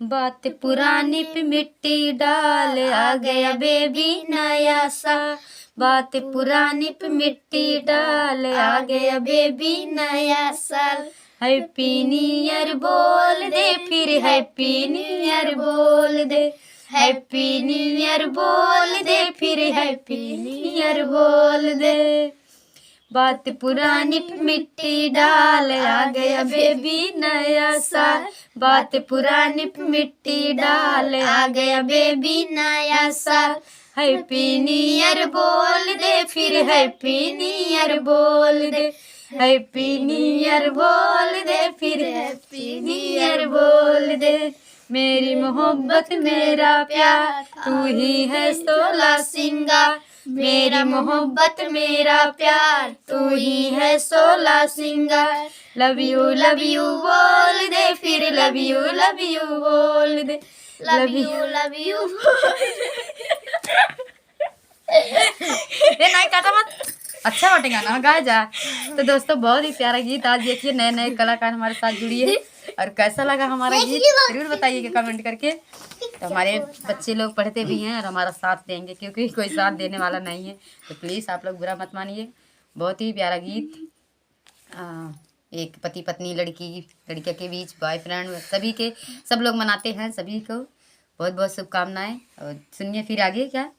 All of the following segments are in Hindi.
बात पुरानी पे मिट्टी डाल, आ गया बेबी नया साल। बात पुरानी पे मिट्टी डाल, आ गया बेबी नया साल। हैप्पी न्यू ईयर बोल दे, फिर हैप्पी न्यू ईयर बोल दे। हैप्पी न्यू ईयर बोल दे, फिर हैप्पी न्यू ईयर बोल दे। बात पुरानी पे मिट्टी डाल, आ गया बेबी नया साल। बात पुरानी पे मिट्टी डाल, आ गया बेबी नया साल। हैप्पी न्यू ईयर बोल दे, फिर हैप्पी न्यू ईयर बोल दे। हैप्पी न्यू ईयर बोल दे, फिर हैप्पी न्यू ईयर बोल दे। मेरी मोहब्बत मेरा प्यार, तू ही है सोला सिंगार। मेरी मोहब्बत मेरा प्यार, तू ही है सोला सिंगार। लव यू बोल दे, फिर लव यू बोल दे। लव यू नहीं कहता मत, अच्छा बटेगा ना गाया जा। तो दोस्तों बहुत ही प्यारा गीत आज देखिए नए नए कलाकार हमारे साथ जुड़िए है। और कैसा लगा हमारा गीत जरूर बताइएगा कमेंट करके। तो हमारे बच्चे लोग पढ़ते भी हैं और हमारा साथ देंगे, क्योंकि कोई साथ देने वाला नहीं है। तो प्लीज़ आप लोग बुरा मत मानिए। बहुत ही प्यारा गीत। एक पति पत्नी लड़कियों के बीच बॉयफ्रेंड सभी के सब लोग मनाते हैं। सभी को बहुत बहुत शुभकामनाएं। और सुनिए फिर आगे क्या।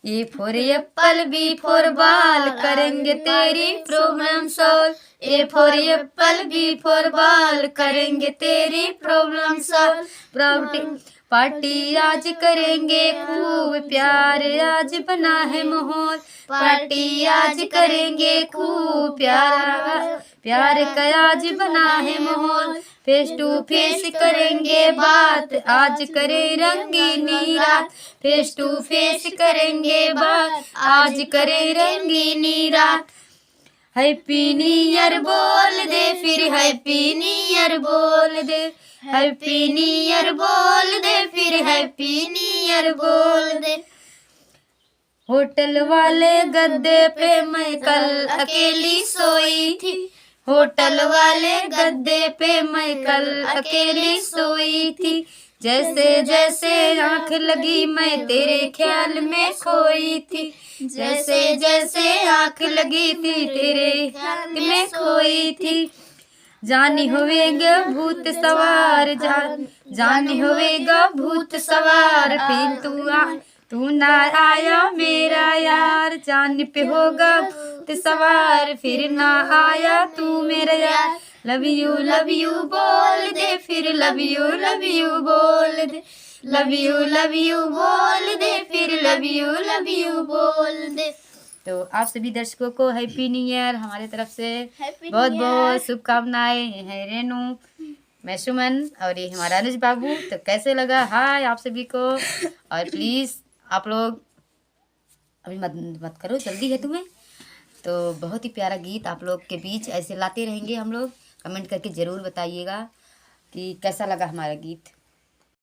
A for apple, B for ball, करेंगे तेरी problem solve. A for apple, B for ball, करेंगे तेरी प्रॉब्लम सॉल्व। पार्टी आज करेंगे खूब, प्यार आज बना है माहौल। पार्टी आज करेंगे खूब, प्यार का आज बना है माहौल। फेस टू फेस करेंगे बात, आज करें रंगीनी रात। फेस टू फेस करेंगे बात, आज करें रंगीनी रात। हैप्पी न्यू ईयर बोल दे, फिर हैप्पी न्यू ईयर बोल दे। हैप्पी न्यू ईयर बोल दे, फिर हैप्पी न्यू ईयर बोल दे। होटल वाले गद्दे पे मैं कल अकेली सोई थी। होटल वाले गद्दे पे मैं कल अकेली सोई थी। जैसे जैसे आँख लगी मैं तेरे ख्याल में खोई थी। जैसे जैसे आँख लगी थी तेरे ख्याल में खोई थी। जानी होवेगा भूत सवार, जानी होवेगा भूत सवार। फिर तू ना आया मेरा यार। जान पे होगा भूत सवार, फिर ना आया तू मेरा यार। लव यू बोल दे, फिर लव यू बोल दे। लव यू बोल दे, फिर लव यू बोल दे। तो आप सभी दर्शकों को हैप्पी न्यू ईयर हमारे तरफ से बहुत बहुत शुभकामनाएं हैं। रेनू, मैं सुमन और ये हमारा अनुज बाबू। तो कैसे लगा हाय आप सभी को। और प्लीज़ आप लोग अभी मत करो, जल्दी है तुम्हें। तो बहुत ही प्यारा गीत आप लोग के बीच ऐसे लाते रहेंगे हम लोग। कमेंट करके ज़रूर बताइएगा कि कैसा लगा हमारा गीत।